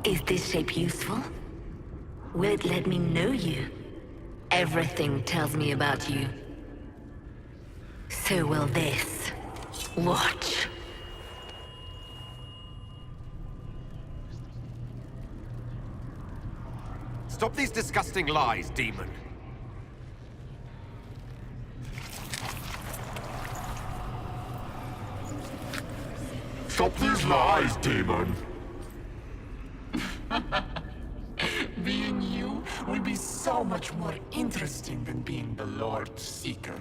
Is this shape useful? Will it let me know you? Everything tells me about you. So will this. Watch. Stop these disgusting lies, demon. Stop these lies, demon! Being you will be so much more interesting than being the Lord Seeker.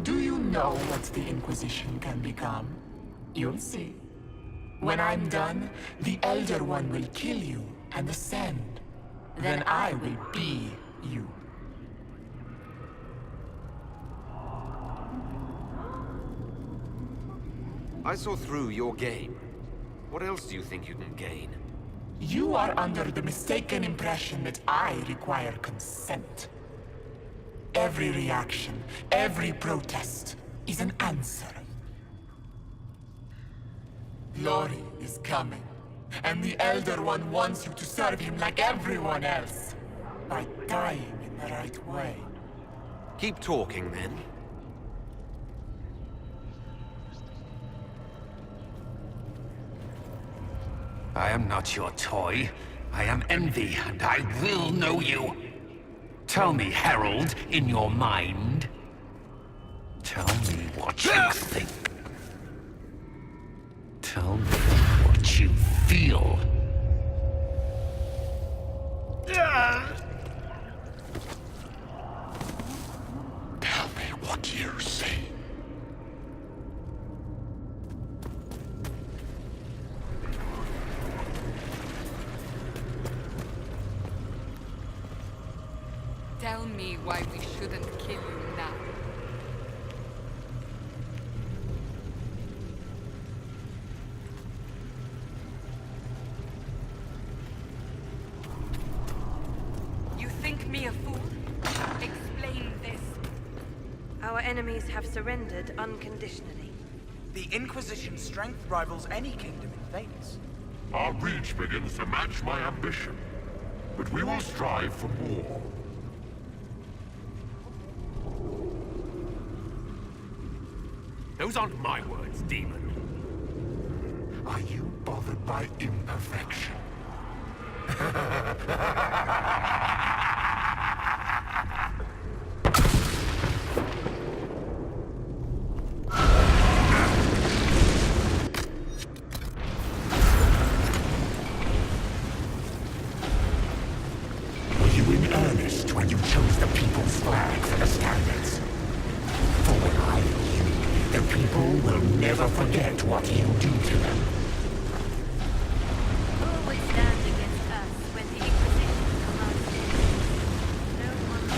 Do you know what the Inquisition can become? You'll see. When I'm done, the Elder One will kill you and ascend. Then I will be you. I saw through your game. What else do you think you can gain? You are under the mistaken impression that I require consent. Every reaction, every protest, is an answer. Lori is coming, and the Elder One wants you to serve him like everyone else, by dying in the right way. Keep talking, then. I am not your toy. I am Envy, and I will know you. Tell me, Herald, in your mind. Tell me what you think. Tell me what you feel. Tell me what you see. Tell me why we shouldn't kill you now. You think me a fool? Explain this. Our enemies have surrendered unconditionally. The Inquisition's strength rivals any kingdom in Vegas. Our reach begins to match my ambition, but we will strive for more. Those aren't my words, demon. Are you bothered by imperfection? Were you in earnest when you chose the people's flag for the standards? For when I leave, the people will never forget what you do to them. Who would stand against us when the Inquisition commands it? No one will.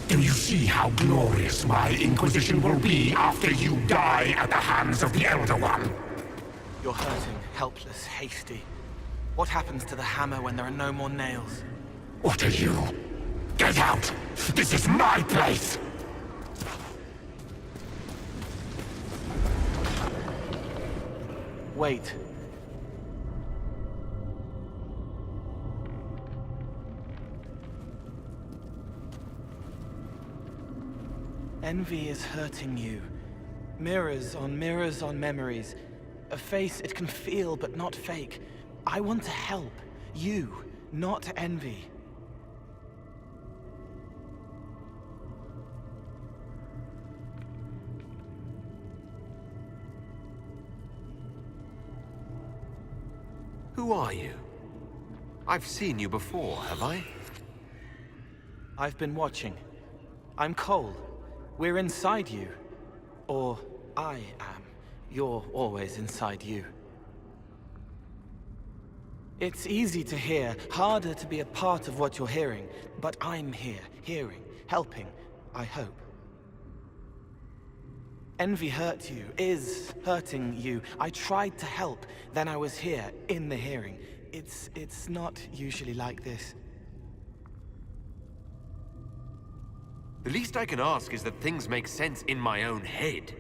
Do you see how glorious my Inquisition will be after you die at the hands of the Elder One? You're hurting, helpless, hasty. What happens to the hammer when there are no more nails? What are you? Get out! This is my place! Wait. Envy is hurting you. Mirrors on memories. A face it can feel but not fake. I want to help. You, not Envy. Who are you? I've seen you before, have I? I've been watching. I'm Cole. We're inside you. Or I am. You're always inside you. It's easy to hear, harder to be a part of what you're hearing. But I'm here, hearing, helping, I hope. Envy hurt you, is hurting you. I tried to help, then I was here, in the hearing. It's not usually like this. The least I can ask is that things make sense in my own head.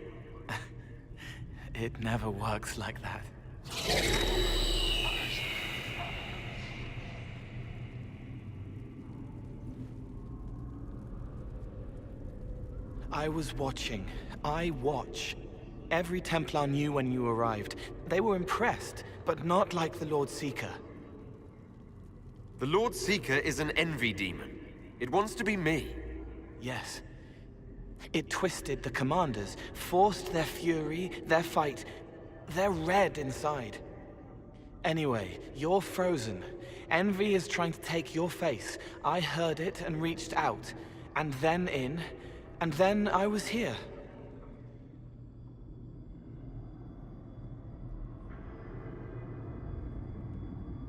It never works like that. I was watching. I watch. Every Templar knew when you arrived. They were impressed, but not like the Lord Seeker. The Lord Seeker is an envy demon. It wants to be me. Yes. It twisted the commanders, forced their fury, their fight. They're red inside. Anyway, you're frozen. Envy is trying to take your face. I heard it and reached out. And then in. And then I was here.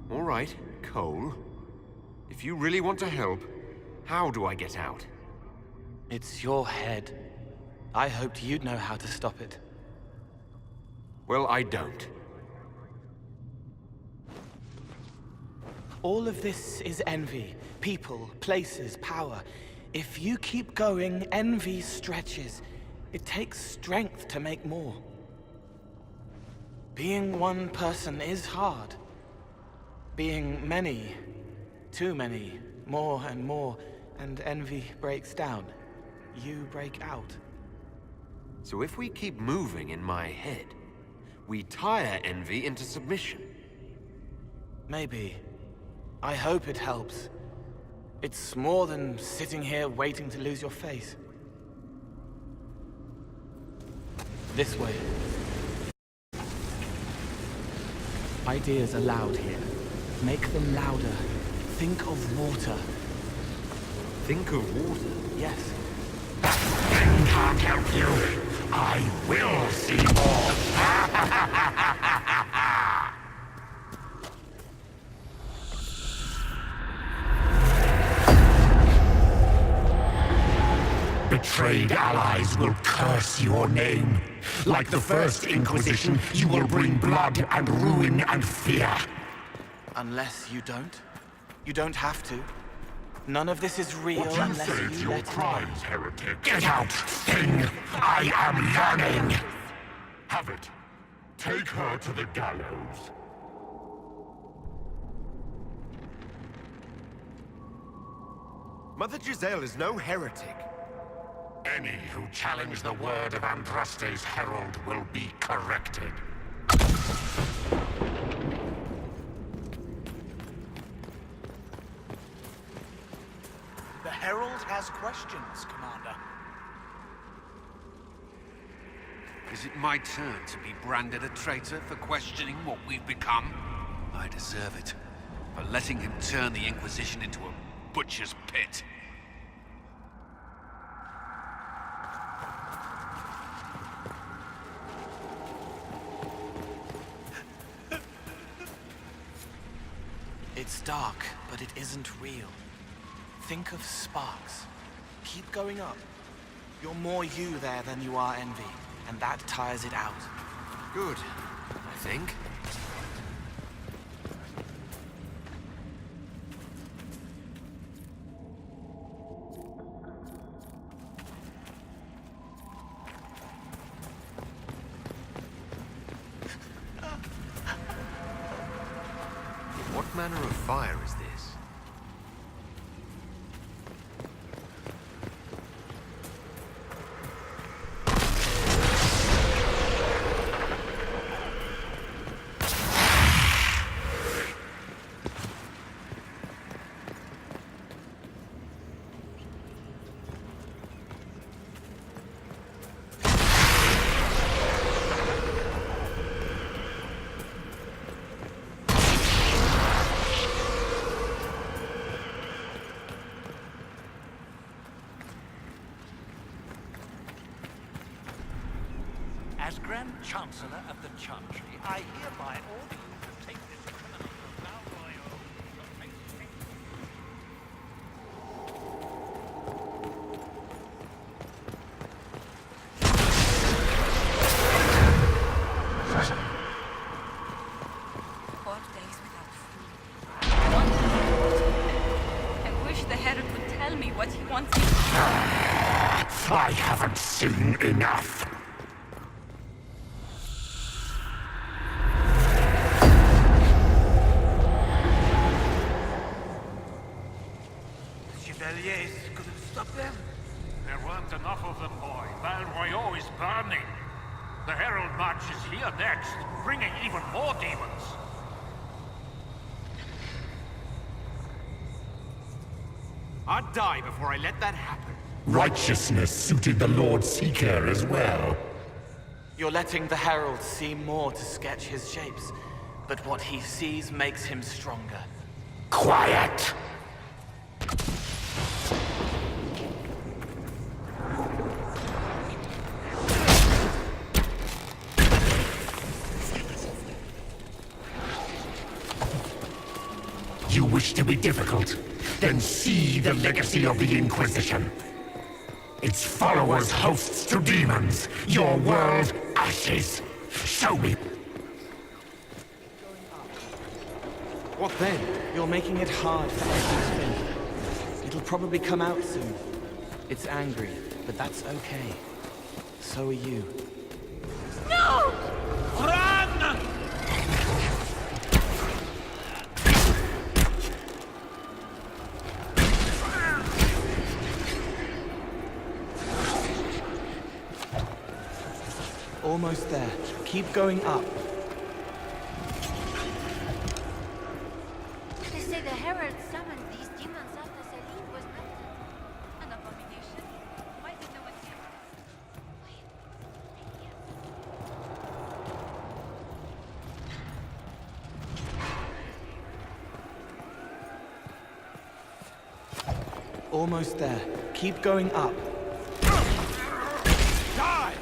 All right, Cole. If you really want to help, how do I get out? It's your head. I hoped you'd know how to stop it. Well, I don't. All of this is envy. People, places, power. If you keep going, envy stretches. It takes strength to make more. Being one person is hard. Being many, too many, more and more, and envy breaks down. You break out. So if we keep moving in my head, we tire envy into submission. Maybe. I hope it helps. It's more than sitting here waiting to lose your face. This way. Ideas are loud here. Make them louder. Think of water. Think of water? Yes. Thing can't help you. I will see more. Betrayed allies will curse your name. Like the first Inquisition, you will bring blood and ruin and fear. Unless you don't. You don't have to. None of this is real What you unless say to you your let it crimes, heretic. Get out, Thing! I am yearning! Have it. Take her to the gallows. Mother Giselle is no heretic. Any who challenge the word of Andraste's herald will be corrected. The Herald has questions, Commander. Is it my turn to be branded a traitor for questioning what we've become? I deserve it. For letting him turn the Inquisition into a butcher's pit. It's dark, but it isn't real. Think of sparks. Keep going up. You're more you there than you are envy, and that tires it out. Good, I think. What manner of fire is this? am Chancellor of the Chantry, I hereby order you to take this criminal to Val Royal. I wish the Herald would tell me what he wants me I haven't seen enough. Chevaliers couldn't stop them? There weren't enough of them, boy. Val Royal is burning. The Herald March is here next, bringing even more demons. I'd die before I let that happen. Righteousness suited the Lord Seeker as well. You're letting the Herald see more to sketch his shapes, but what he sees makes him stronger. Quiet! You wish to be difficult? Then see the legacy of the Inquisition. Its followers hosts to demons, your world ashes. Show me. What then? You're making it hard for Eddie to think. It'll probably come out soon. It's angry, but that's okay. So are you. No! Run! Almost there. Keep going up. They say the Herald summoned these demons after Selim was murdered. An abomination. Why did no one hear us? Almost there. Keep going up. Die!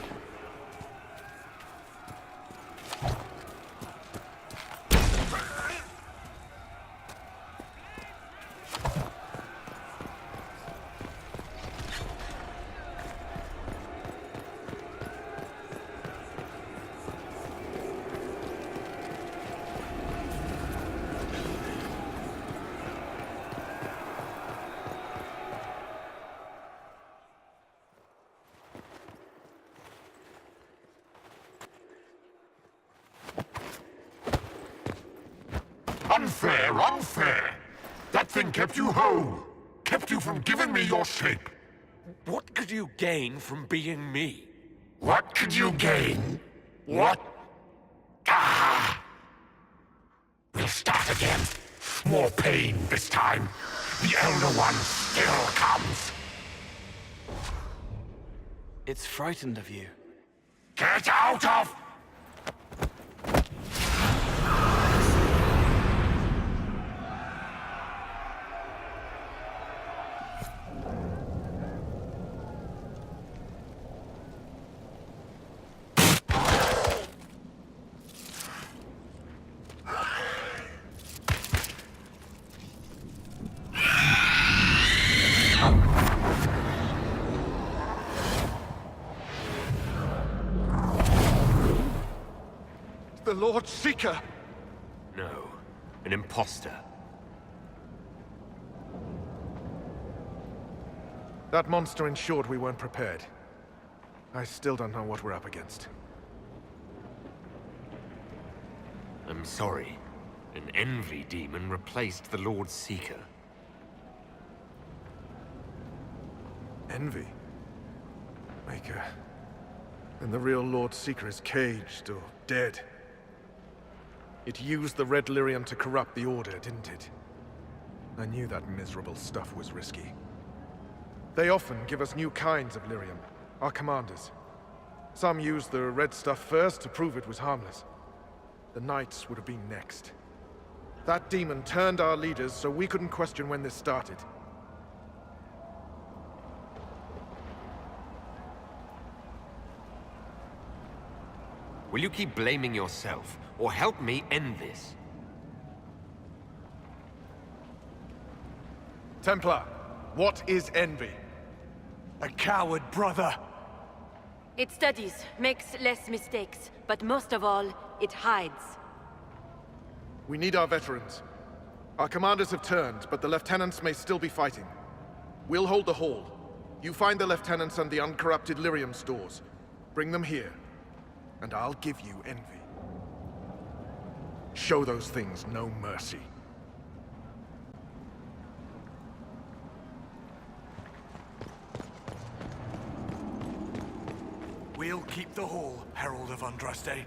Unfair, unfair! That thing kept you whole. Kept you from giving me your shape. What could you gain from being me? What could you gain? What? Ah! We'll start again. More pain this time. The Elder One still comes. It's frightened of you. Get out of... The Lord Seeker! No, an imposter. That monster ensured we weren't prepared. I still don't know what we're up against. I'm sorry. An envy demon replaced the Lord Seeker. Envy? Maker. Then the real Lord Seeker is caged or dead. It used the Red Lyrium to corrupt the Order, didn't it? I knew that miserable stuff was risky. They often give us new kinds of Lyrium, our commanders. Some used the red stuff first to prove it was harmless. The Knights would have been next. That demon turned our leaders so we couldn't question when this started. Will you keep blaming yourself, or help me end this? Templar, what is envy? A coward, brother. It studies, makes less mistakes, but most of all, it hides. We need our veterans. Our commanders have turned, but the lieutenants may still be fighting. We'll hold the hall. You find the lieutenants and the uncorrupted lyrium stores. Bring them here, and I'll give you envy. Show those things no mercy. We'll keep the hall, Herald of Andraste.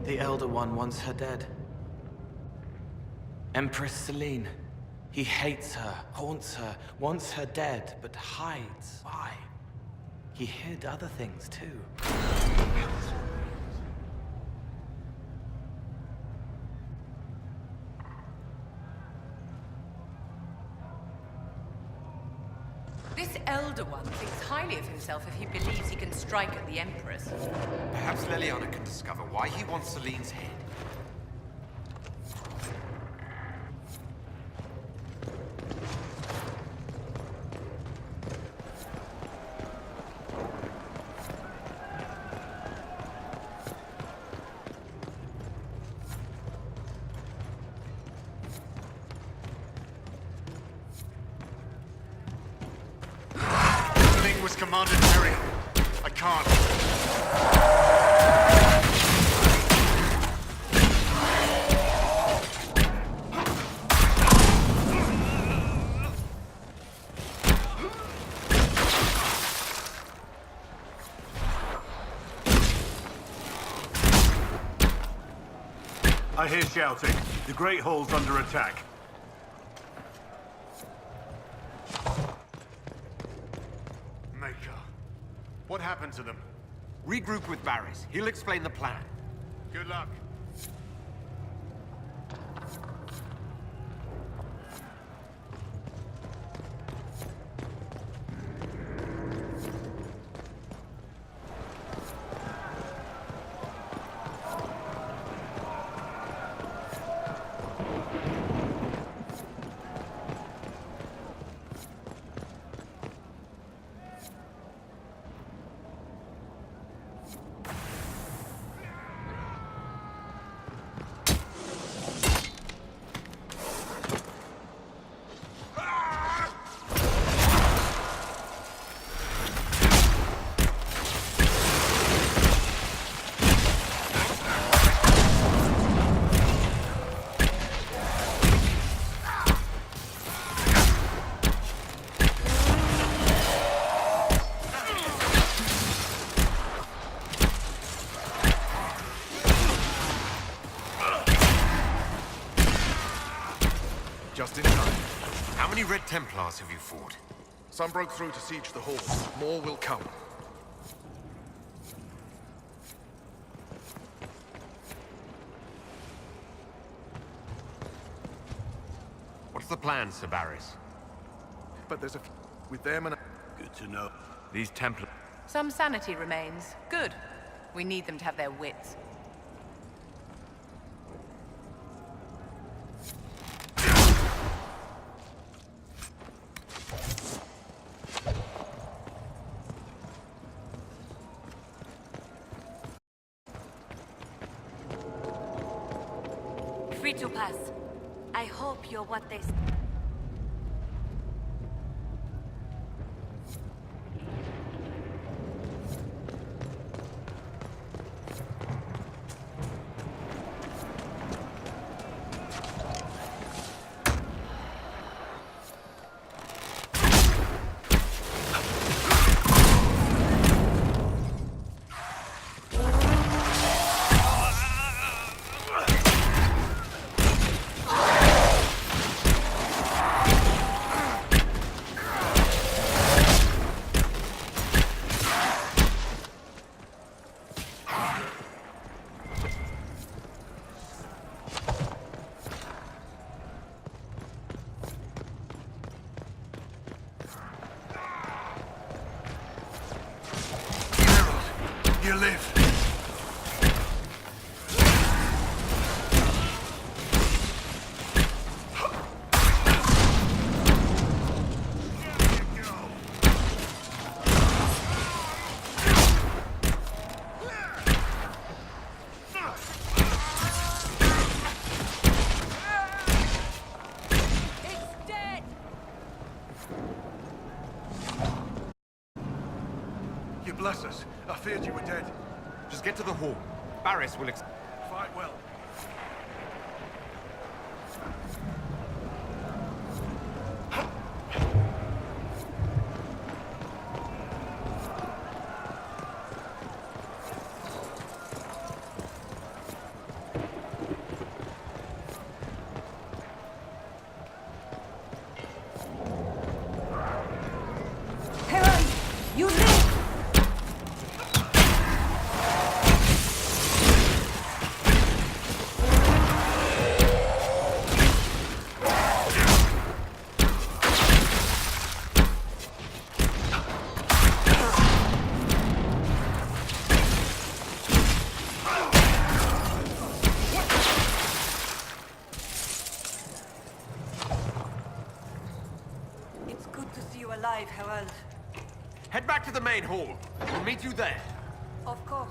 The Elder One wants her dead. Empress Celine. He hates her, haunts her, wants her dead, but hides. Why? He hid other things too. This Elder One thinks highly of himself if he believes he can strike at the Empress. Perhaps Leliana can discover why he wants Celine's head. Was Commander Terry. I can't. I hear shouting. The Great Hall's under attack. What happened to them? Regroup with Barris. He'll explain the plan. Good luck. Just in time. How many Red Templars have you fought? Some broke through to siege the hall. More will come. the plan, Sir Barris? But there's a with them and Good to know. These Templars... Some sanity remains. Good. We need them to have their wits. Free to pass. I hope you're what they... You live. You bless us. I feared you were dead. Just get to the hall. Barris will Fight well. You live! It's good to see you alive, Herald. Head back to the main hall. We'll meet you there. Of course.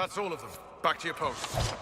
That's all of them. Back to your posts.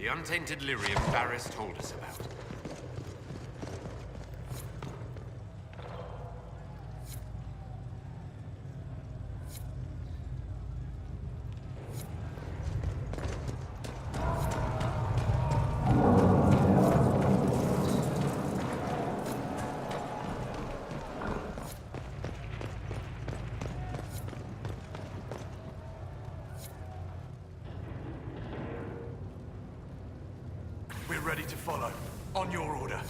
The untainted lyrium Barris told us about. We're ready to follow. On your order.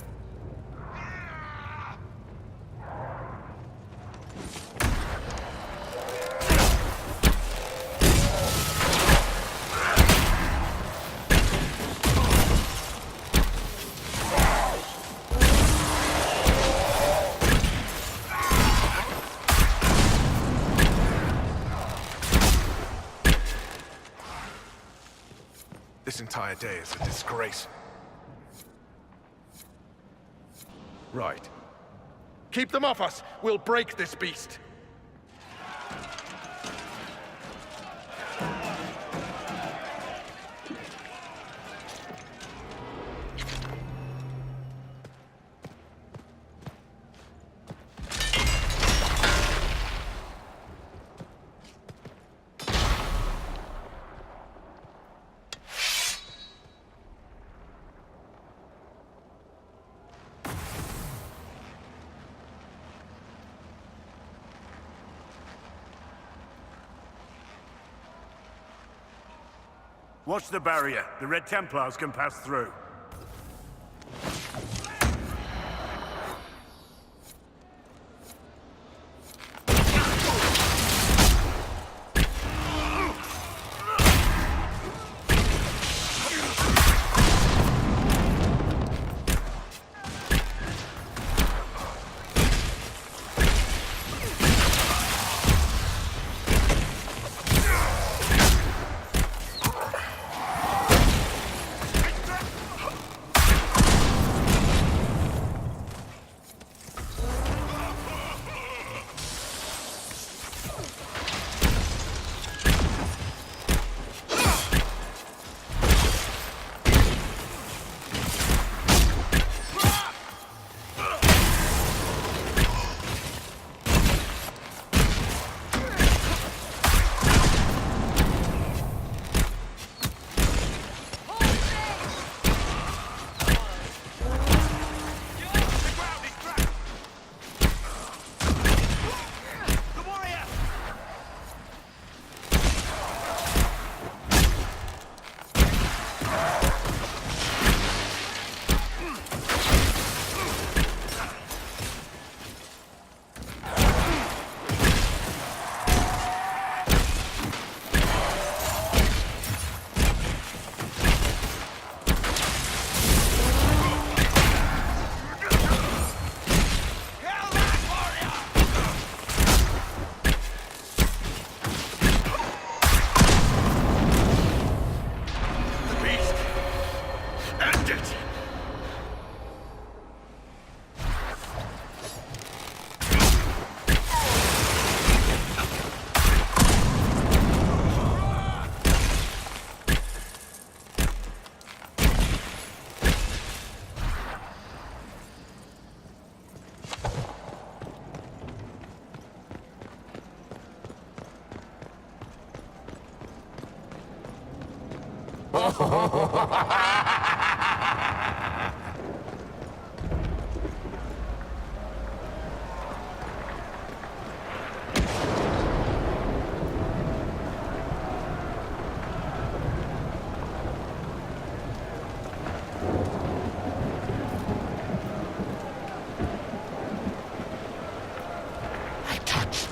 This entire day is a disgrace. Right. Keep them off us! We'll break this beast! Watch the barrier. The Red Templars can pass through.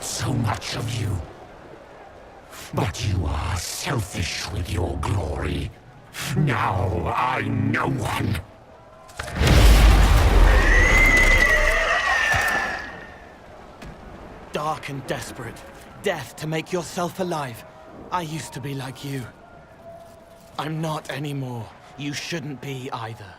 So much of you. But you are selfish with your glory. Now I'm no one. Dark and desperate. Death to make yourself alive. I used to be like you. I'm not anymore. You shouldn't be either.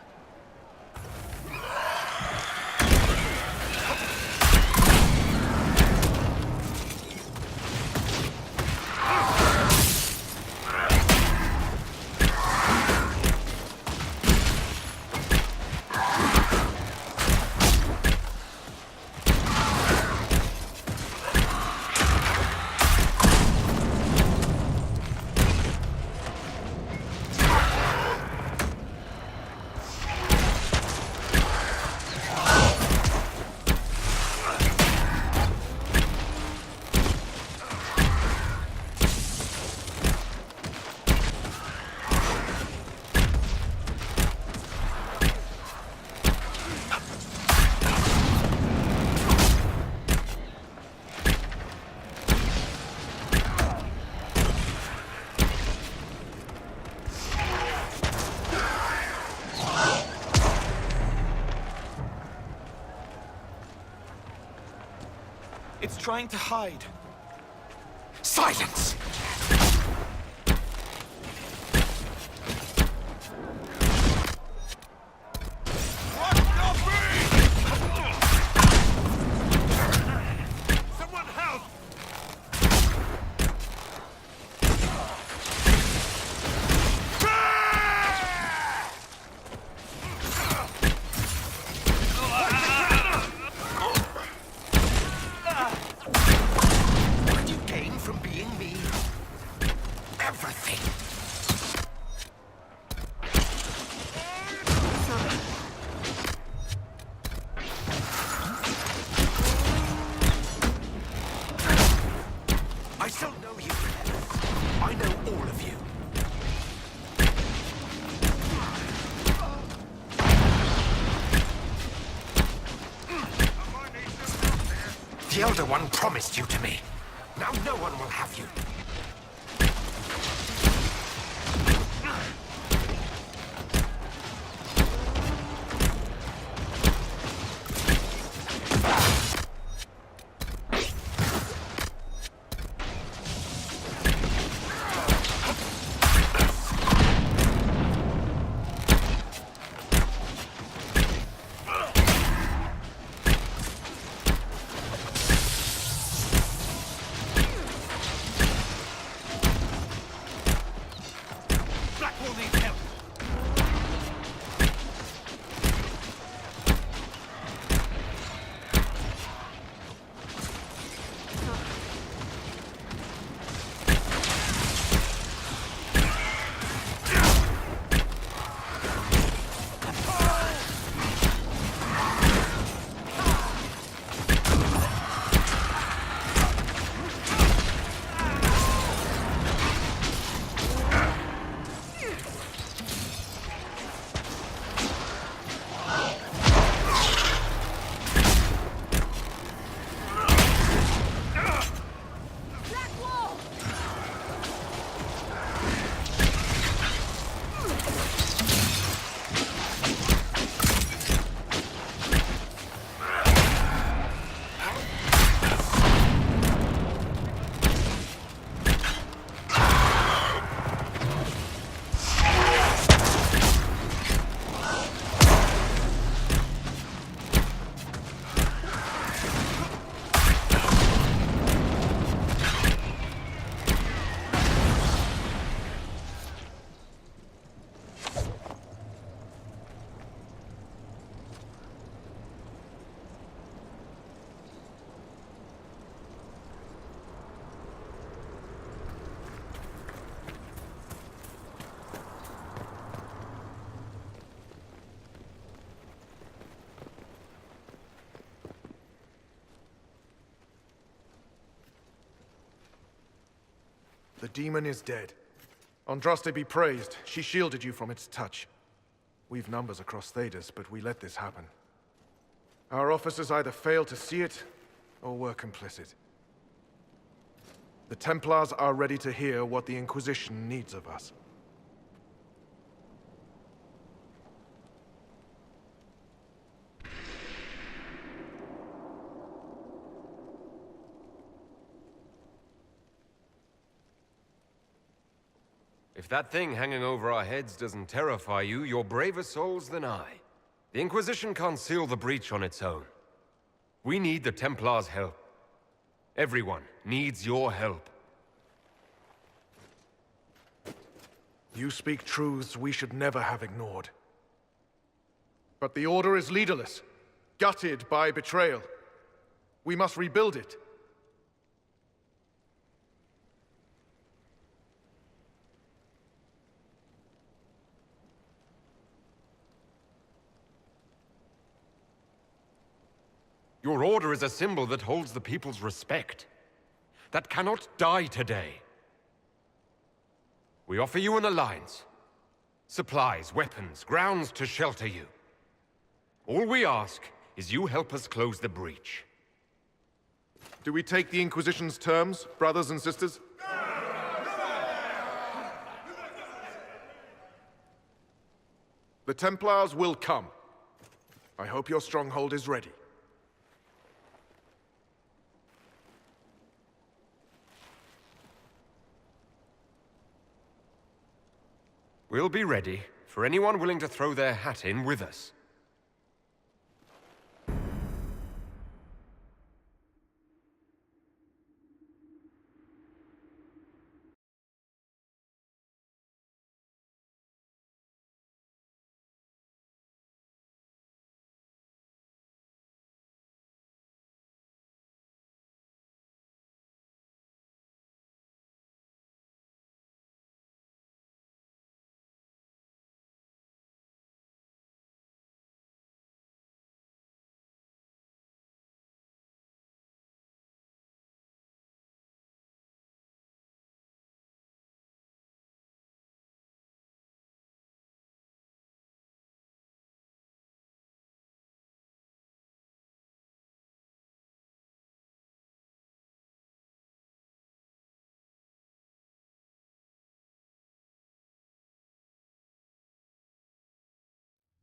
It's trying to hide. Silence! Someone help! What do you gain from being me? Everything. I still know you. I know all of you. The Elder One promised you to me. Now no one will have you. Blackwall needs help! The demon is dead. Andraste be praised. She shielded you from its touch. We've numbers across Thedas, but we let this happen. Our officers either failed to see it, or were complicit. The Templars are ready to hear what the Inquisition needs of us. If that thing hanging over our heads doesn't terrify you, you're braver souls than I. The Inquisition can't seal the breach on its own. We need the Templars' help. Everyone needs your help. You speak truths we should never have ignored. But the Order is leaderless, gutted by betrayal. We must rebuild it. Your order is a symbol that holds the people's respect. That cannot die today. We offer you an alliance. Supplies, weapons, grounds to shelter you. All we ask is you help us close the breach. Do we take the Inquisition's terms, brothers and sisters? The Templars will come. I hope your stronghold is ready. We'll be ready for anyone willing to throw their hat in with us.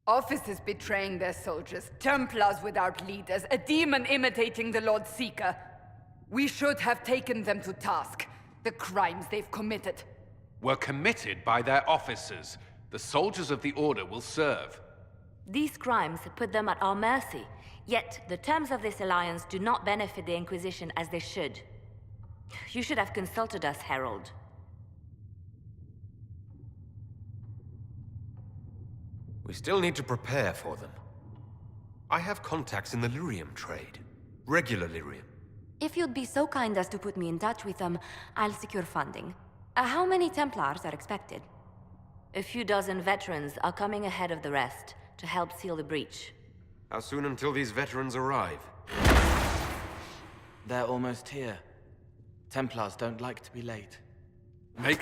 Officers betraying their soldiers, Templars without leaders, a demon imitating the Lord Seeker. We should have taken them to task. The crimes they've committed. Were committed by their officers. The soldiers of the Order will serve. These crimes put them at our mercy, yet the terms of this alliance do not benefit the Inquisition as they should. You should have consulted us, Herald. We still need to prepare for them. I have contacts in the lyrium trade. Regular lyrium. If you'd be so kind as to put me in touch with them, I'll secure funding. How many Templars are expected? A few dozen veterans are coming ahead of the rest to help seal the breach. How soon until these veterans arrive? They're almost here. Templars don't like to be late. Wait!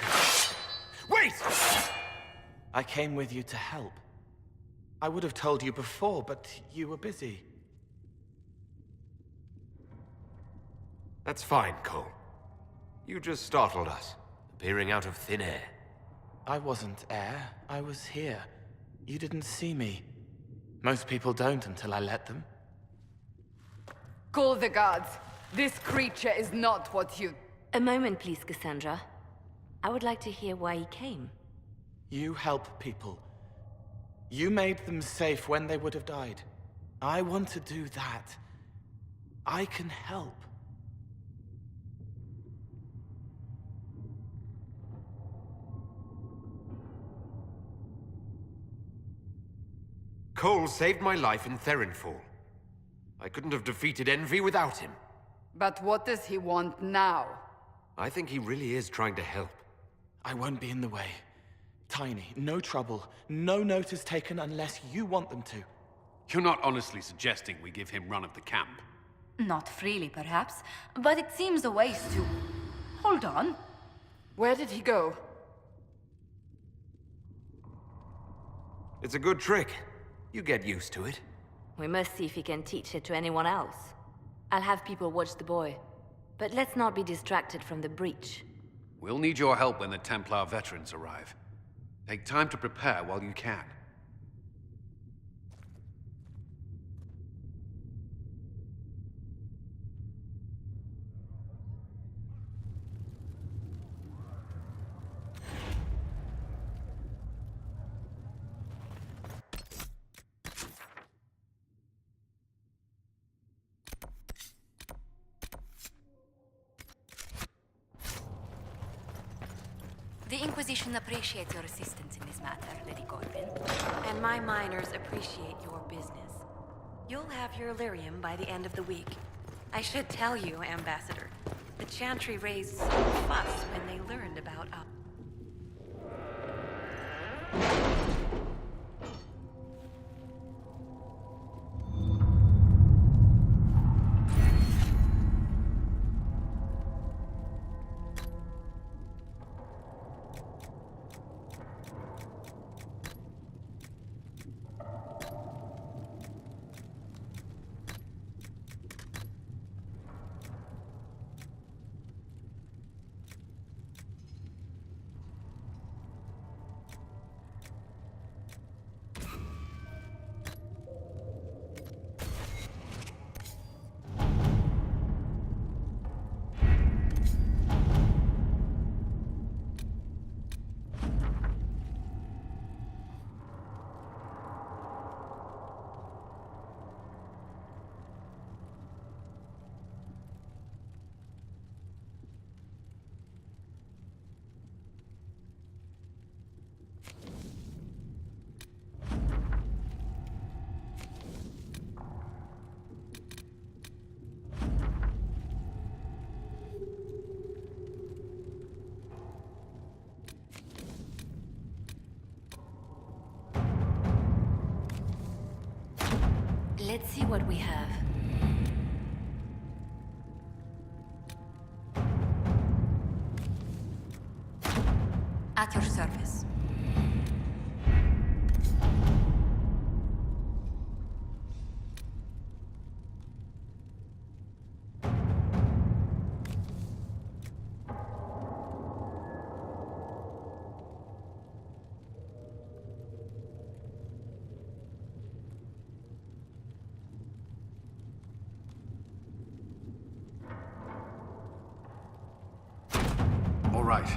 I came with you to help. I would have told you before, but you were busy. That's fine, Cole. You just startled us, appearing out of thin air. I wasn't air. I was here. You didn't see me. Most people don't until I let them. Call the guards. This creature is not what you... A moment, please, Cassandra. I would like to hear why he came. You help people. You made them safe when they would have died. I want to do that. I can help. Cole saved my life in Therinfall. I couldn't have defeated Envy without him. But what does he want now? I think he really is trying to help. I won't be in the way. Tiny, no trouble, no notice taken unless you want them to. You're not honestly suggesting we give him run of the camp? Not freely, perhaps, but it seems a waste to... Hold on. Where did he go? It's a good trick. You get used to it. We must see if he can teach it to anyone else. I'll have people watch the boy. But let's not be distracted from the breach. We'll need your help when the Templar veterans arrive. Take time to prepare while you can. The Inquisition appreciates your assistance in this matter, Lady Corbin. And my miners appreciate your business. You'll have your lyrium by the end of the week. I should tell you, Ambassador, the Chantry raised some fuss when they learned about us. Let's see what we have. At your service. All right.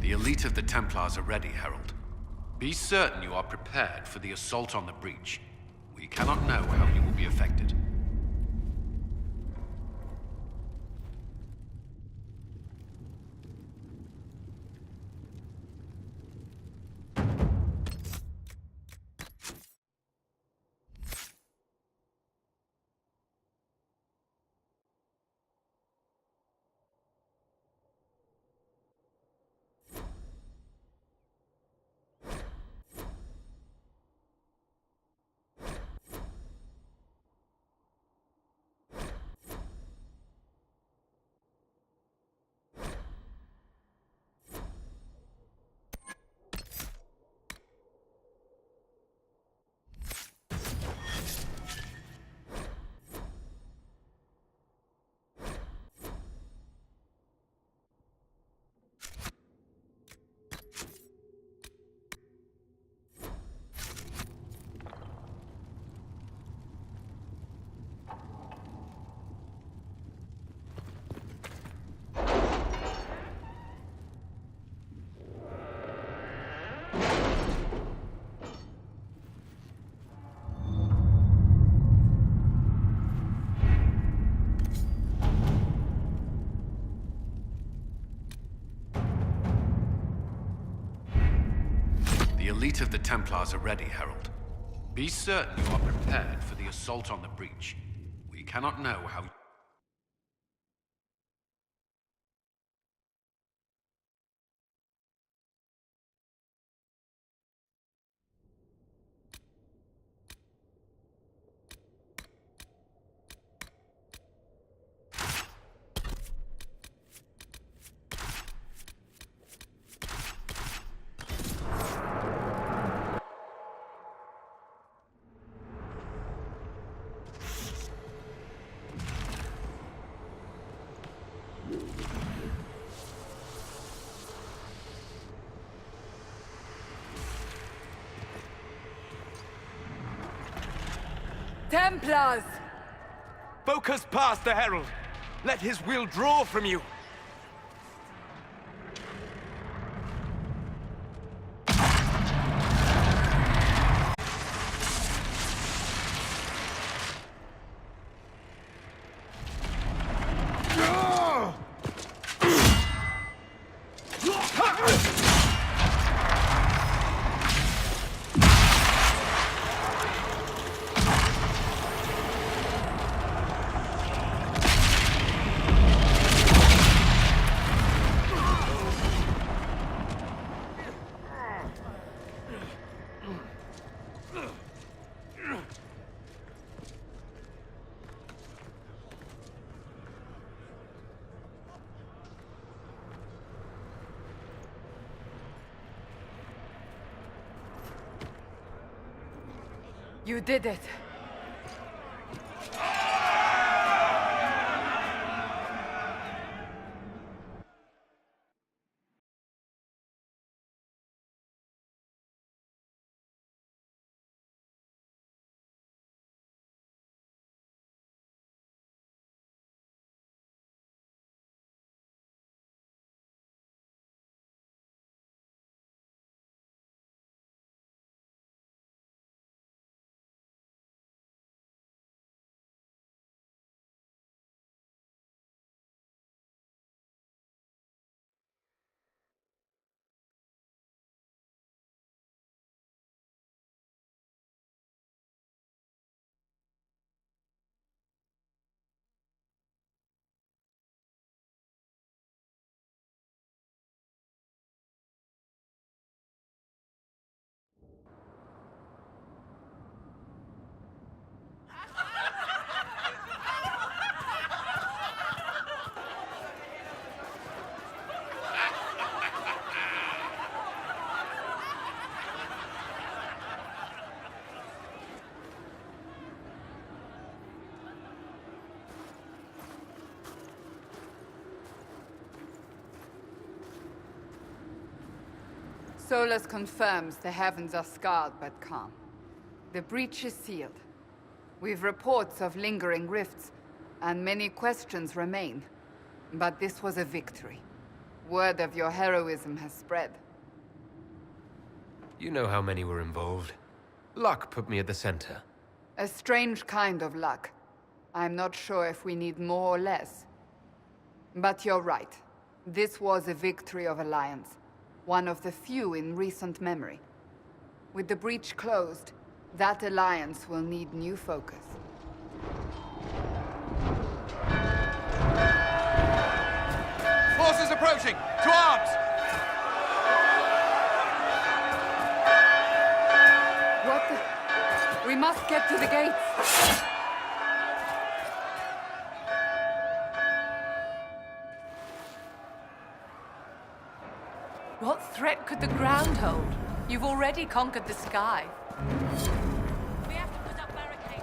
The elite of the Templars are ready, Herald. Be certain you are prepared for the assault on the breach. We cannot know how you will be affected. The elite of the Templars are ready, Herald. Be certain you are prepared for the assault on the breach. We cannot know how... Templars! Focus past the Herald. Let his will draw from you. You did it. Solus confirms the heavens are scarred but calm. The breach is sealed. We've reports of lingering rifts, and many questions remain. But this was a victory. Word of your heroism has spread. You know how many were involved. Luck put me at the center. A strange kind of luck. I'm not sure if we need more or less. But you're right. This was a victory of Alliance. One of the few in recent memory. With the breach closed, that alliance will need new focus. Forces approaching! To arms! What the... We must get to the gates! What threat could the ground hold? You've already conquered the sky. We have to put up barricades.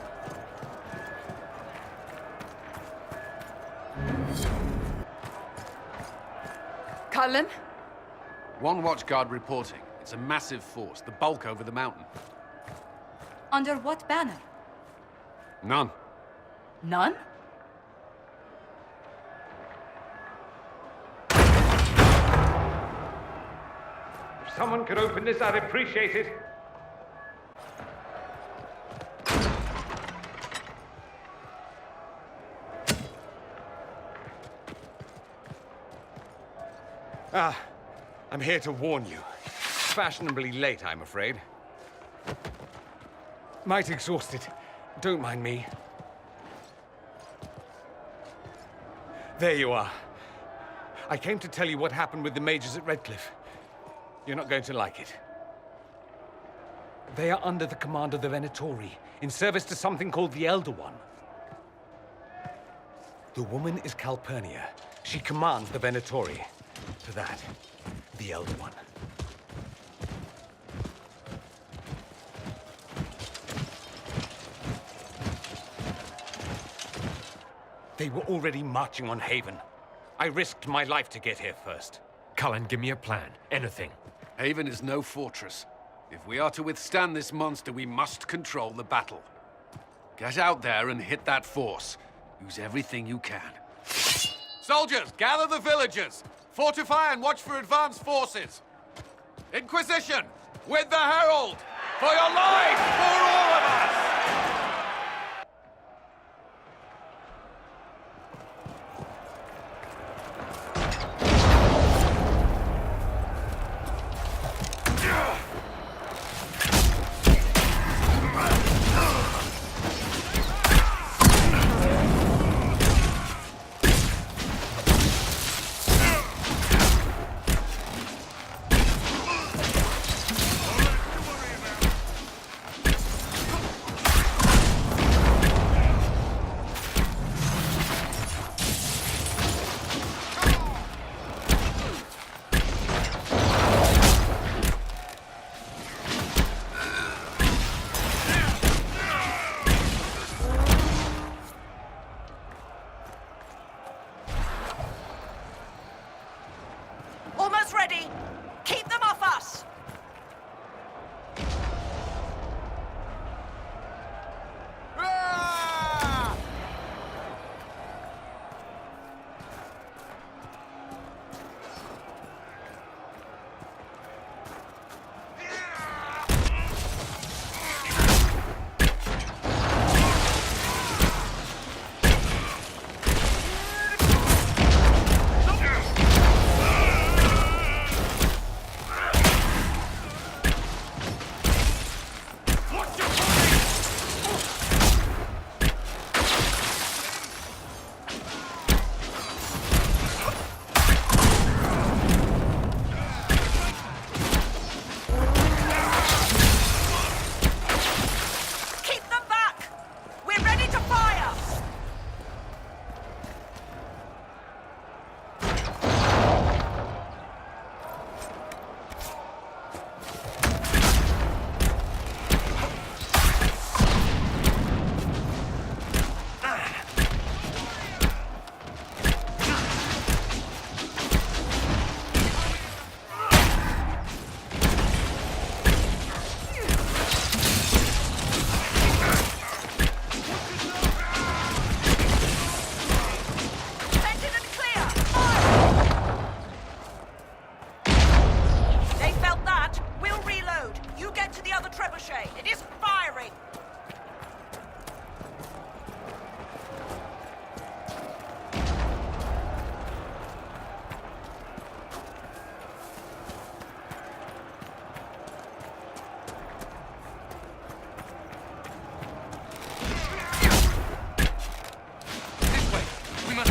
Cullen? One watchguard reporting. It's a massive force, the bulk over the mountain. Under what banner? None. None? If someone could open this, I'd appreciate it. I'm here to warn you. Fashionably late, I'm afraid. Might exhausted. Don't mind me. There you are. I came to tell you what happened with the mages at Redcliffe. You're not going to like it. They are under the command of the Venatori, in service to something called the Elder One. The woman is Calpurnia. She commands the Venatori. To that, the Elder One. They were already marching on Haven. I risked my life to get here first. Cullen, give me a plan. Anything. Haven is no fortress. If we are to withstand this monster, we must control the battle. Get out there and hit that force. Use everything you can. Soldiers, gather the villagers! Fortify and watch for advanced forces! Inquisition! With the Herald! For your lives! For all of us! Almost ready. Keep them off us.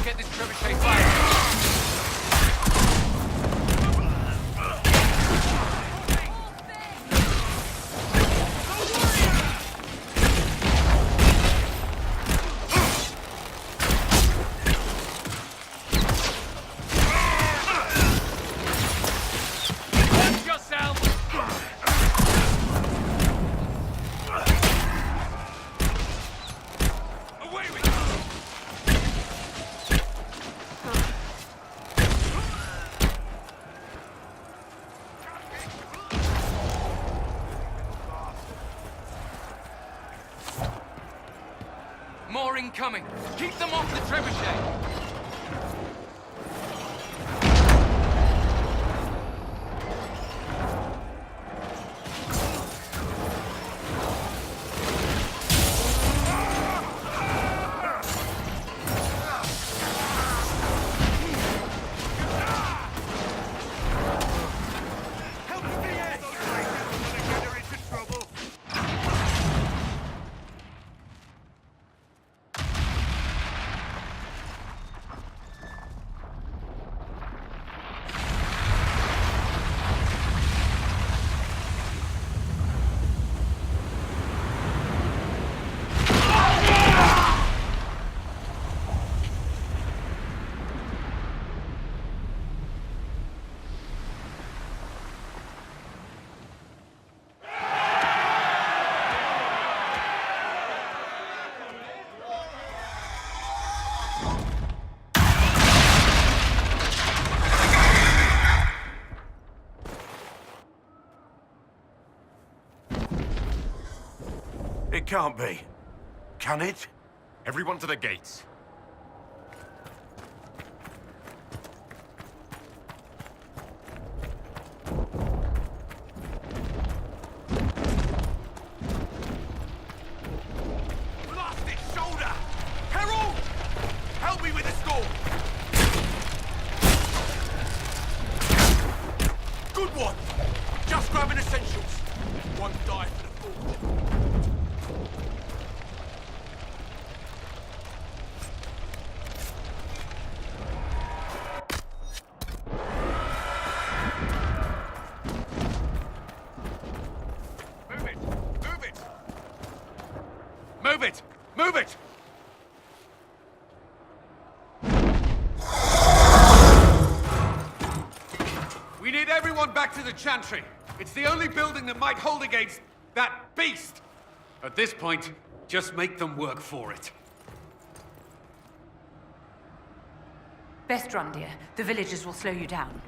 get this trebuchet fired. More incoming! Keep them off the trebuchet! It can't be. Can it? Everyone to the gates. Blast its shoulder! Herald! Help me with this door! Good one! Just grabbing essentials. One die for the fool. Move it! Move it! We need everyone back to the Chantry. It's the only building that might hold against that beast. At this point, just make them work for it. Best run, dear. The villagers will slow you down.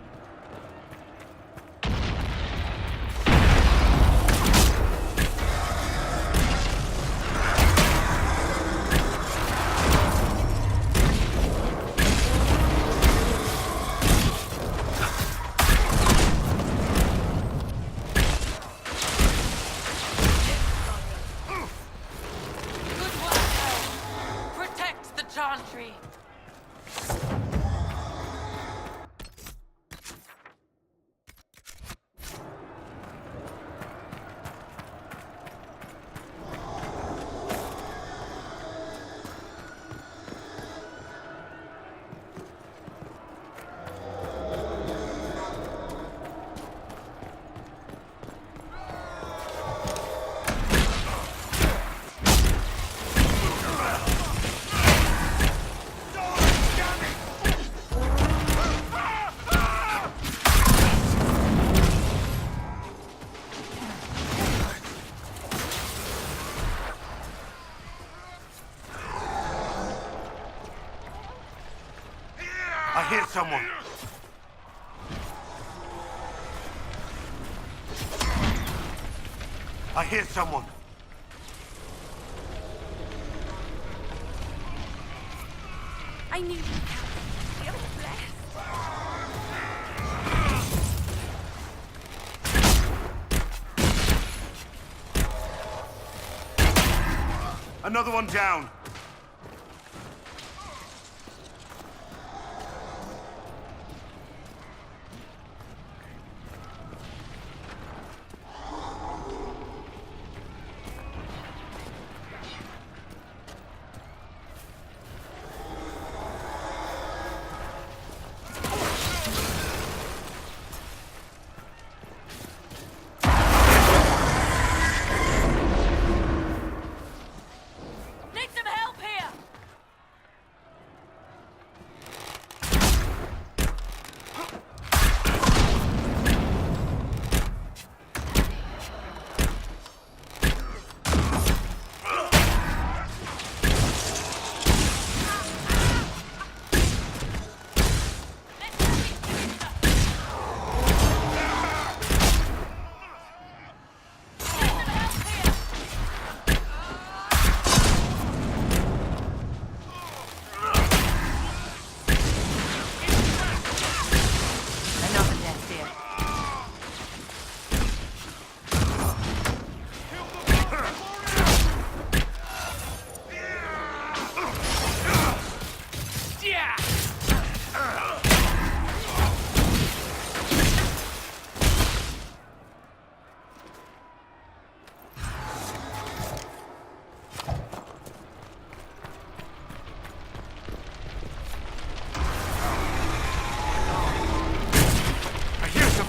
Chantry. I hear someone. I hear someone. I knew you, Captain. You're blessed. Another one down.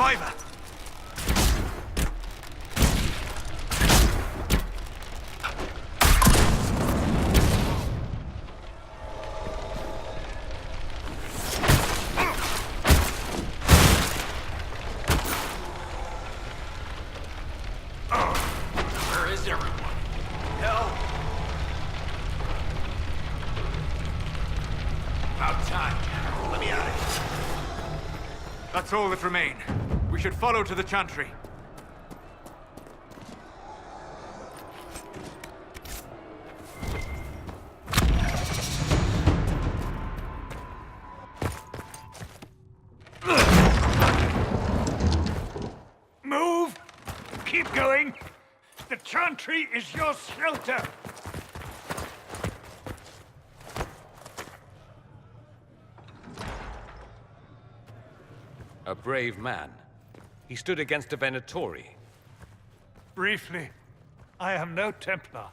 survivor! Where is everyone? Help! About time. Let me out of here. That's all that remain. We should follow to the Chantry. Move! Keep going! The Chantry is your shelter! A brave man. He stood against a Venatori. Briefly, I am no Templar.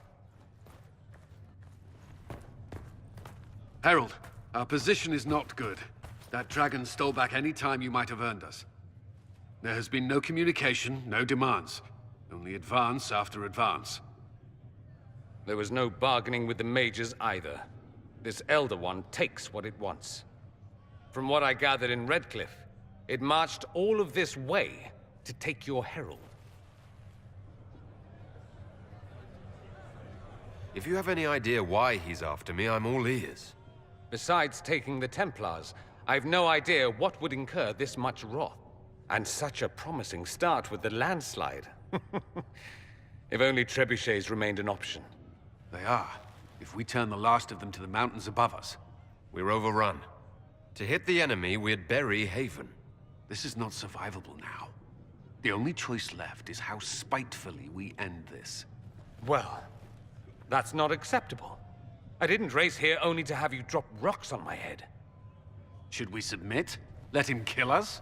Herald, our position is not good. That dragon stole back any time you might have earned us. There has been no communication, no demands. Only advance after advance. There was no bargaining with the mages either. This Elder One takes what it wants. From what I gathered in Redcliffe, it marched all of this way to take your herald. If you have any idea why he's after me, I'm all ears. Besides taking the Templars, I've no idea what would incur this much wrath. And such a promising start with the landslide. If only trebuchets remained an option. They are. If we turn the last of them to the mountains above us. We're overrun. To hit the enemy, we'd bury Haven. This is not survivable now. The only choice left is how spitefully we end this. Well, that's not acceptable. I didn't race here only to have you drop rocks on my head. Should we submit? Let him kill us?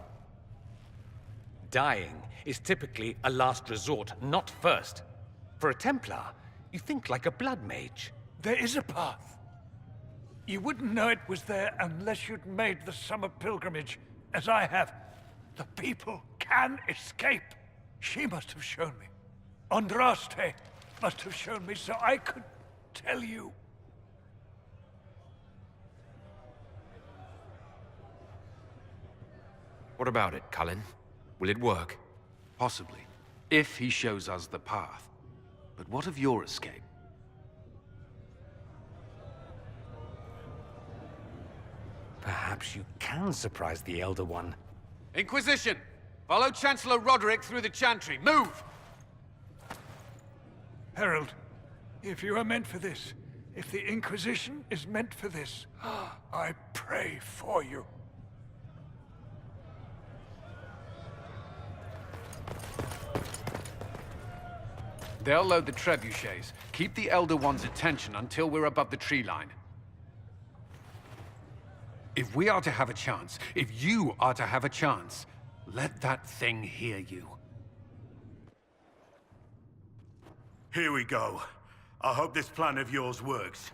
Dying is typically a last resort, not first. For a Templar, you think like a blood mage. There is a path. You wouldn't know it was there unless you'd made the summer pilgrimage, as I have. The people can escape. She must have shown me. Andraste must have shown me so I could tell you. What about it, Cullen? Will it work? Possibly. If he shows us the path. But what of your escape? Perhaps you can surprise the Elder One. Inquisition! Follow Chancellor Roderick through the Chantry. Move! Herald, if you are meant for this, if the Inquisition is meant for this, I pray for you. They'll load the trebuchets. Keep the Elder One's attention until we're above the tree line. If we are to have a chance, if you are to have a chance, let that thing hear you. Here we go. I hope this plan of yours works.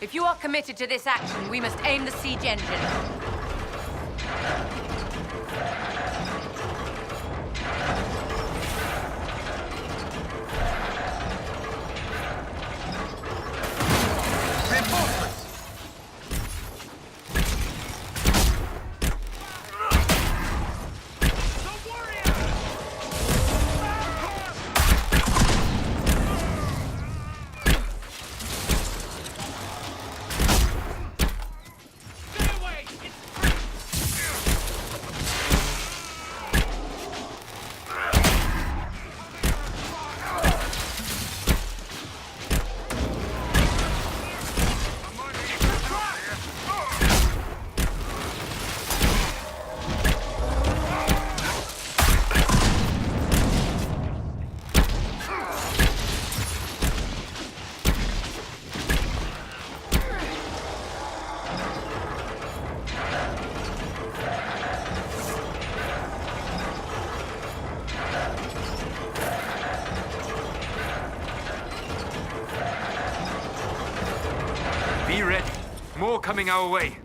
If you are committed to this action, we must aim the siege engine. Be ready. More coming our way.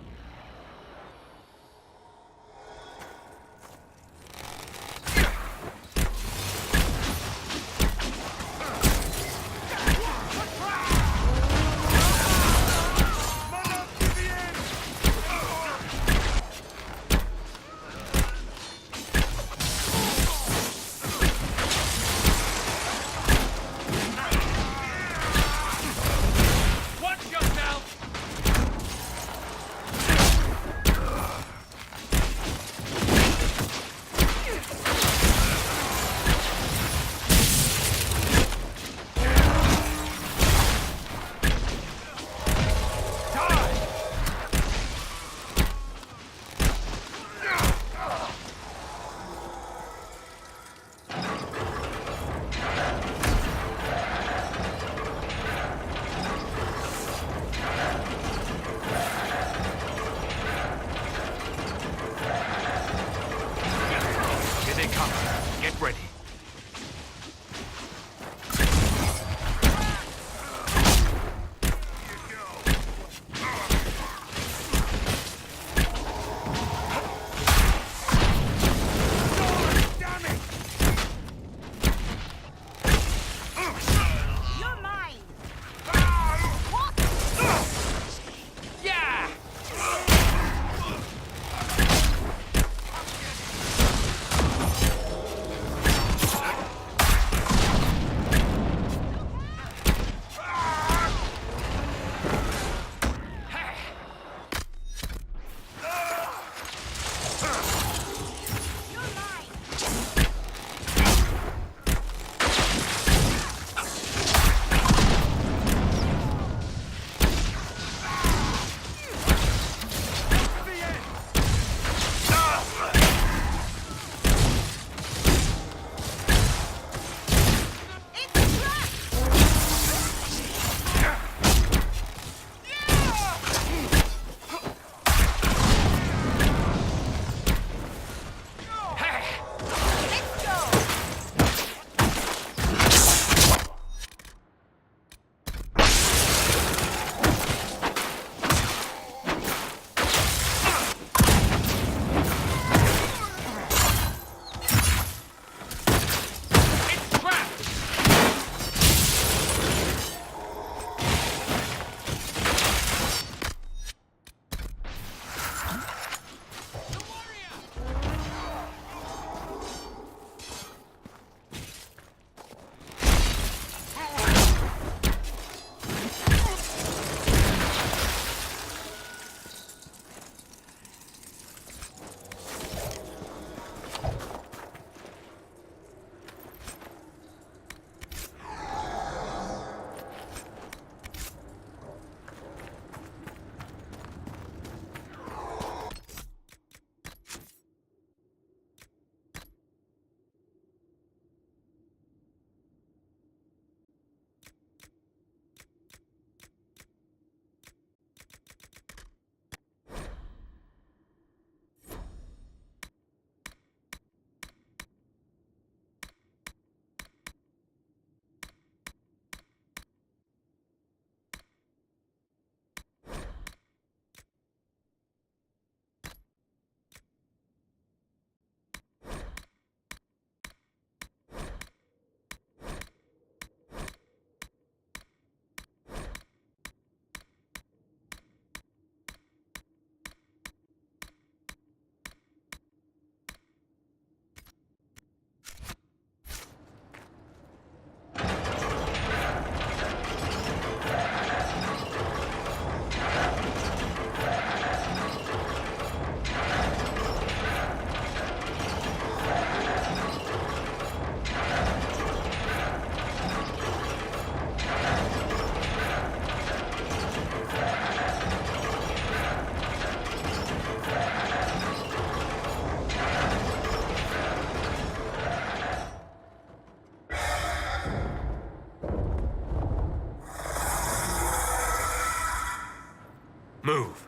Move.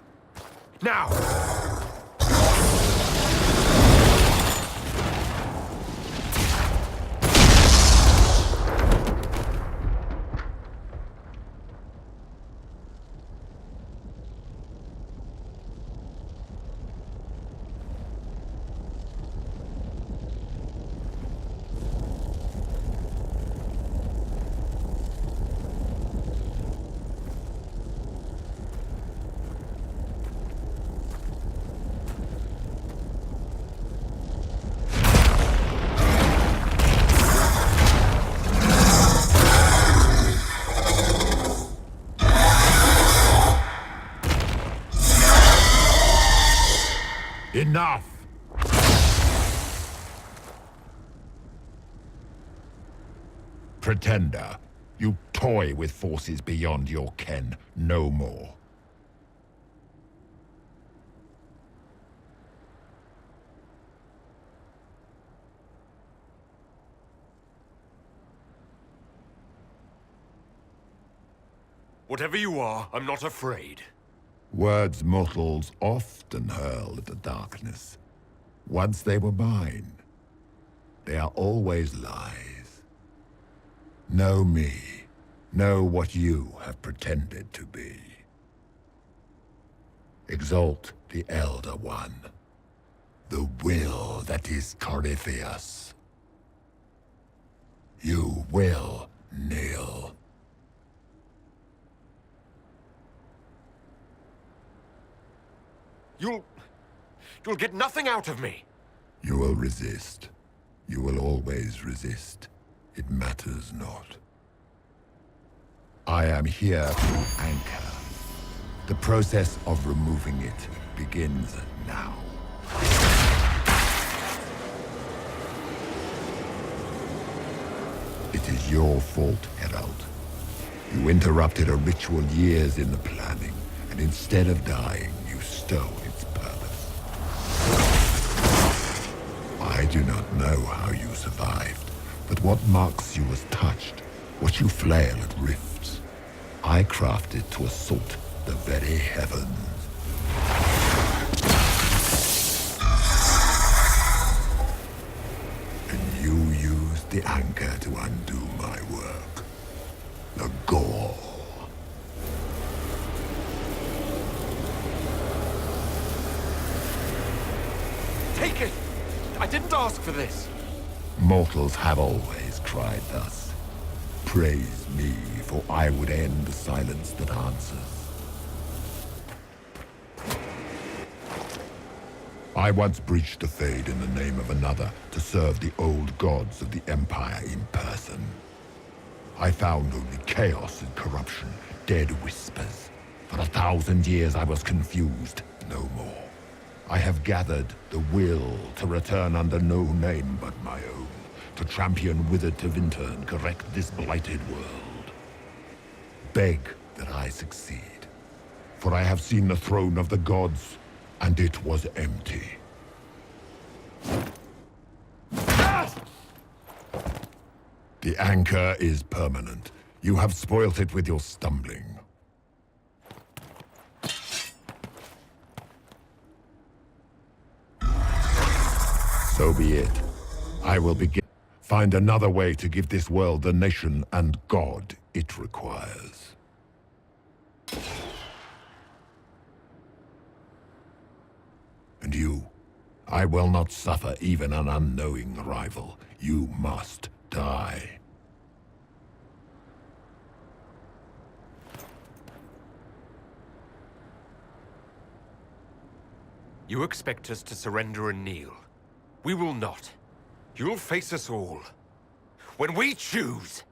Now! Enough! Pretender, you toy with forces beyond your ken, no more. Whatever you are, I'm not afraid. Words mortals often hurl at the darkness. Once they were mine. They are always lies. Know me. Know what you have pretended to be. Exalt the Elder One. The will that is Corypheus. You will kneel. You'll get nothing out of me. You will resist. You will always resist. It matters not. I am here to anchor. The process of removing it begins now. It is your fault, Herald. You interrupted a ritual years in the planning, and instead of dying, you stole its purpose. I do not know how you survived, but what marks you as touched, what you flail at rifts, I crafted to assault the very heavens. And you used the anchor to undo my work. The gore. Take it! I didn't ask for this. Mortals have always cried thus. Praise me, for I would end the silence that answers. I once breached the Fade in the name of another to serve the old gods of the Empire in person. I found only chaos and corruption, dead whispers. For 1,000 years I was confused, no more. I have gathered the will to return under no name but my own, to champion withered Tevinter and correct this blighted world. Beg that I succeed, for I have seen the throne of the gods, and it was empty. The anchor is permanent. You have spoilt it with your stumbling. So be it. I will begin. Find another way to give this world the nation and God it requires. And you, I will not suffer even an unknowing rival. You must die. You expect us to surrender and kneel. We will not. You'll face us all. When we choose!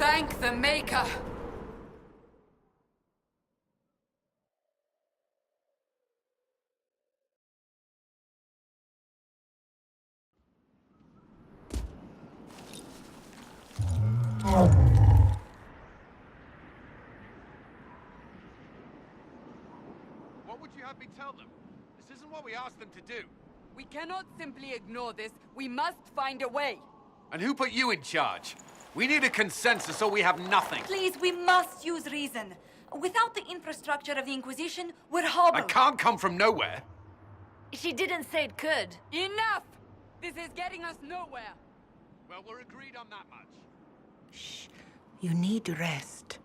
Thank the Maker! What would you have me tell them? This isn't what we asked them to do. We cannot simply ignore this. We must find a way. And who put you in charge? We need a consensus or we have nothing. Please, we must use reason. Without the infrastructure of the Inquisition, we're hobbled. I can't come from nowhere. She didn't say it could. Enough! This is getting us nowhere. Well, we're agreed on that much. Shh. You need rest.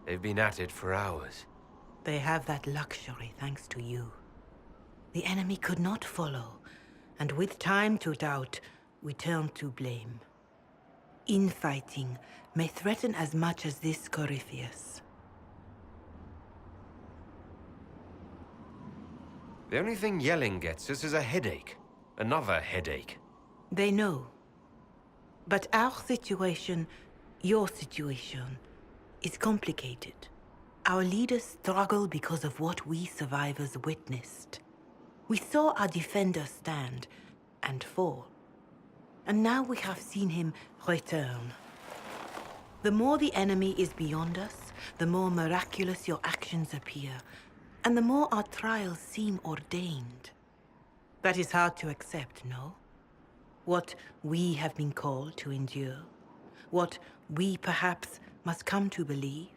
They've been at it for hours. They have that luxury thanks to you. The enemy could not follow, and with time to doubt, we turn to blame. Infighting may threaten as much as this Corypheus. The only thing yelling gets us is a headache. Another headache. They know. But our situation, your situation, is complicated. Our leaders struggle because of what we survivors witnessed. We saw our defender stand and fall. And now we have seen him return. The more the enemy is beyond us, the more miraculous your actions appear, and the more our trials seem ordained. That is hard to accept, no? What we have been called to endure, what we perhaps must come to believe.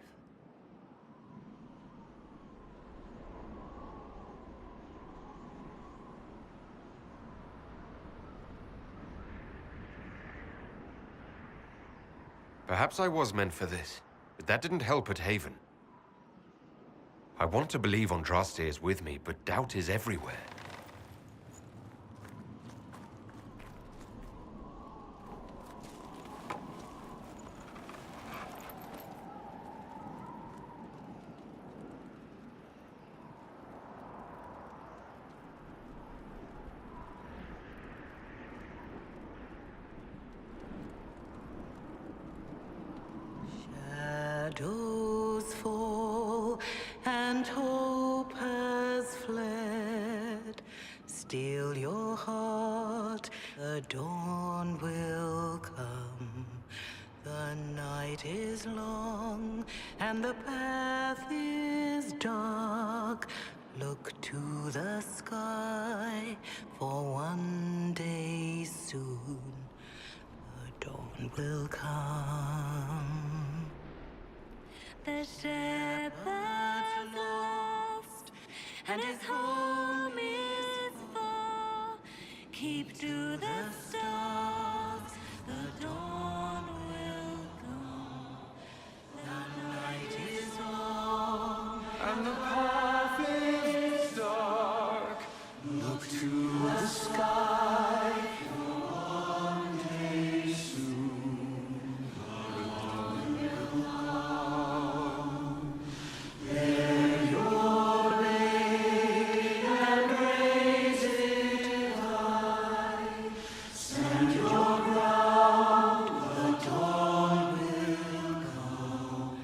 Perhaps I was meant for this, but that didn't help at Haven. I want to believe Andraste is with me, but doubt is everywhere. Shadows fall and hope has fled. Still your heart, the dawn will come. The night is long and the path is dark. Look to the sky, for one day soon the dawn will come. The shepherd's lost, and his home is far. Keep to the stars, the dawn will come. The night is long, And the path is dark. Look to the sky. For one day soon the dawn will come. Bear your blade and raise it high. Stand your ground. The dawn will come.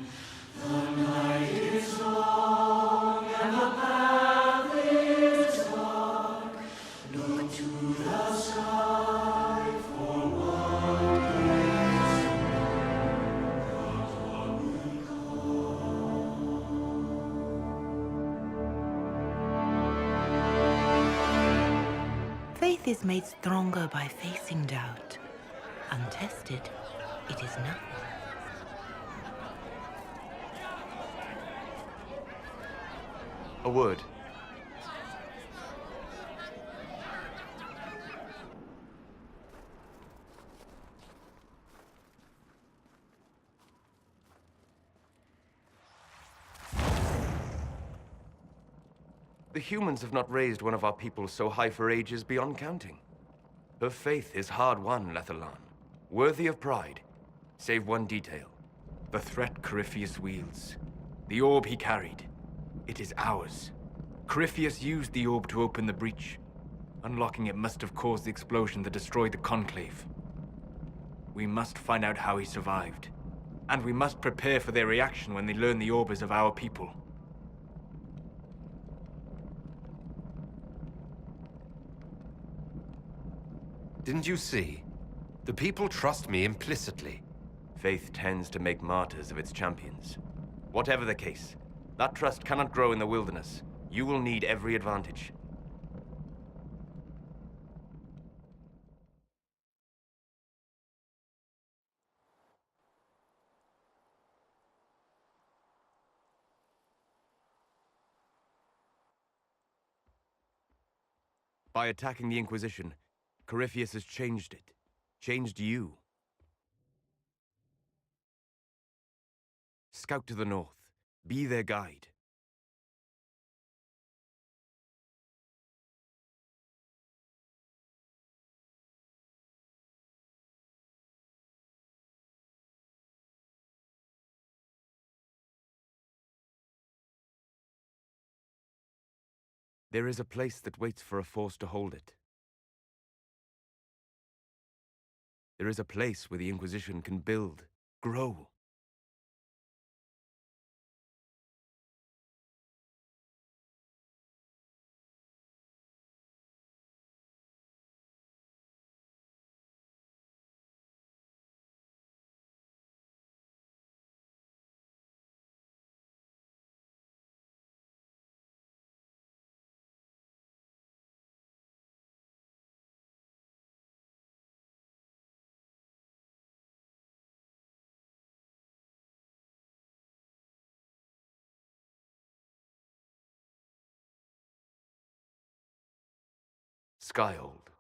The night is long and the path is dark. Look to the sky for one day soon the dawn will Faith is made stronger by facing doubt. Untested, it is nothing. A word. The humans have not raised one of our people so high for ages beyond counting. Her faith is hard-won, Lethalan. Worthy of pride, save one detail. The threat Corypheus wields. The orb he carried. It is ours. Corypheus used the orb to open the breach. Unlocking it must have caused the explosion that destroyed the Conclave. We must find out how he survived. And we must prepare for their reaction when they learn the orb is of our people. Didn't you see? The people trust me implicitly. Faith tends to make martyrs of its champions. Whatever the case, that trust cannot grow in the wilderness. You will need every advantage. By attacking the Inquisition, Corypheus has changed it. Changed you. Scout to the north. Be their guide. There is a place that waits for a force to hold it. There is a place where the Inquisition can build, grow. Skyhold.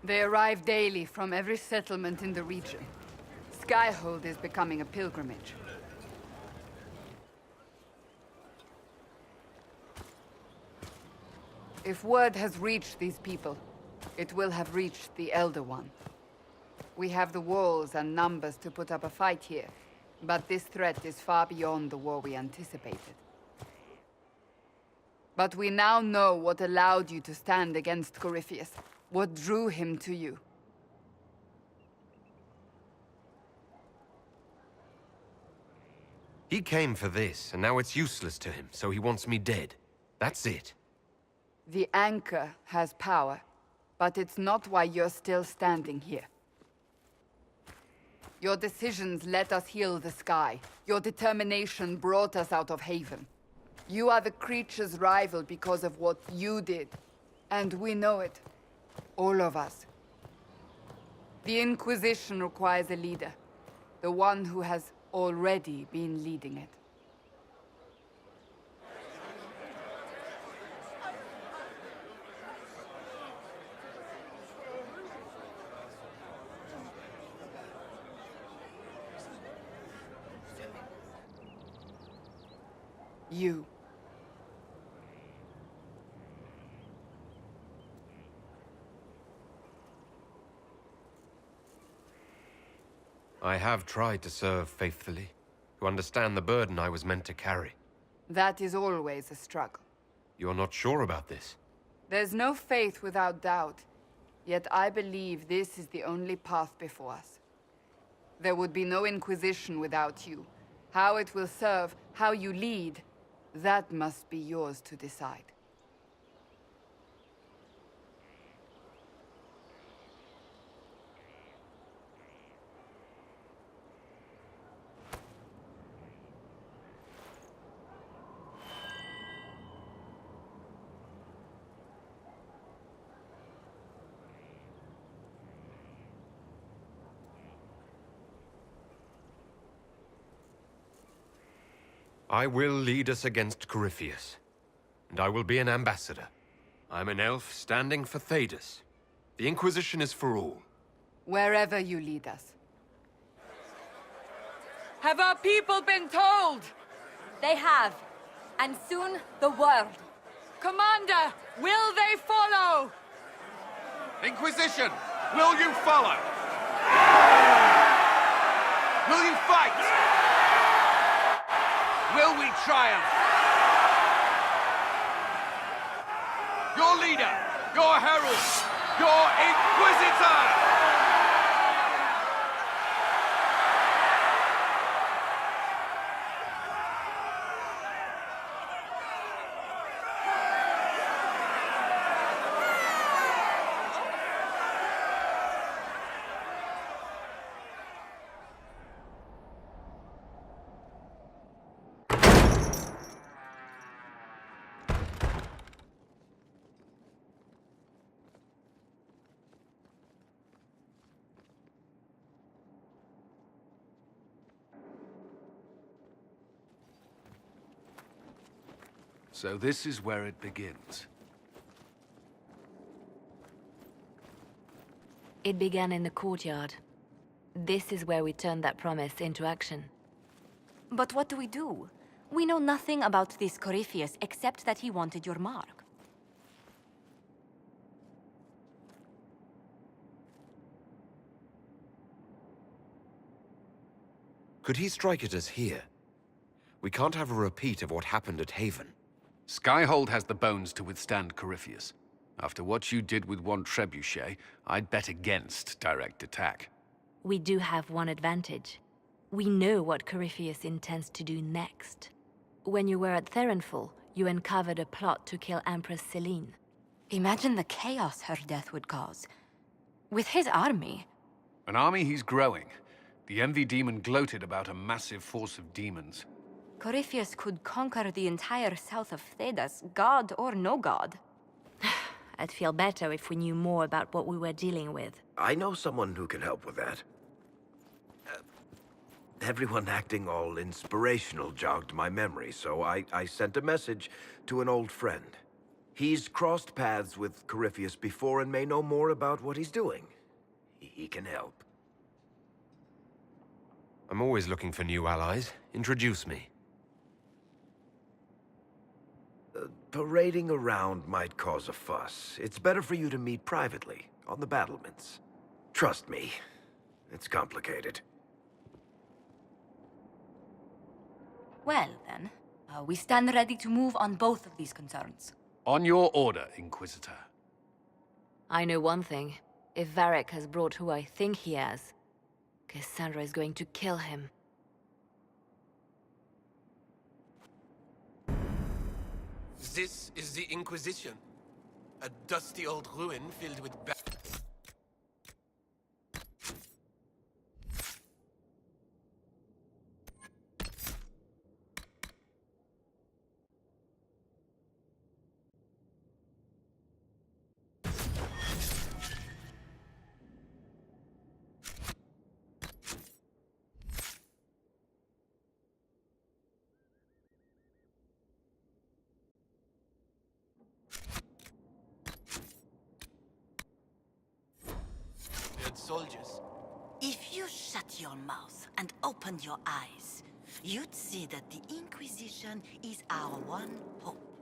They arrive daily from every settlement in the region. Skyhold is becoming a pilgrimage. If word has reached these people, it will have reached the Elder One. We have the walls and numbers to put up a fight here, but this threat is far beyond the war we anticipated. But we now know what allowed you to stand against Corypheus. What drew him to you? He came for this, and now it's useless to him, so he wants me dead. That's it. The Anchor has power, but it's not why you're still standing here. Your decisions let us heal the sky. Your determination brought us out of Haven. You are the creature's rival because of what you did, and we know it. All of us. The Inquisition requires a leader. The one who has already been leading it. You. I have tried to serve faithfully, to understand the burden I was meant to carry. That is always a struggle. You're not sure about this? There's no faith without doubt, yet I believe this is the only path before us. There would be no Inquisition without you. How it will serve, how you lead, that must be yours to decide. I will lead us against Corypheus. And I will be an ambassador. I'm an elf standing for Thedas. The Inquisition is for all. Wherever you lead us. Have our people been told? They have. And soon, the world. Commander, will they follow? Inquisition, will you follow? Will you fight? Will we triumph? Your leader, your herald, your Inquisitor! So this is where it begins. It began in the courtyard. This is where we turned that promise into action. But what do we do? We know nothing about this Corypheus except that he wanted your mark. Could he strike at us here? We can't have a repeat of what happened at Haven. Skyhold has the bones to withstand Corypheus. After what you did with one trebuchet, I'd bet against direct attack. We do have one advantage. We know what Corypheus intends to do next. When you were at Therenfall, you uncovered a plot to kill Empress Celine. Imagine the chaos her death would cause. With his army. An army he's growing. The Envy Demon gloated about a massive force of demons. Corypheus could conquer the entire south of Thedas, god or no god. I'd feel better if we knew more about what we were dealing with. I know someone who can help with that. Everyone acting all inspirational jogged my memory, so I sent a message to an old friend. He's crossed paths with Corypheus before and may know more about what he's doing. He can help. I'm always looking for new allies. Introduce me. Parading around might cause a fuss. It's better for you to meet privately, on the battlements. Trust me, it's complicated. Well, then, we stand ready to move on both of these concerns. On your order, Inquisitor. I know one thing. If Varric has brought who I think he has, Cassandra is going to kill him. This is the Inquisition. A dusty old ruin filled with soldiers. If you shut your mouth and opened your eyes, you'd see that the Inquisition is our one hope.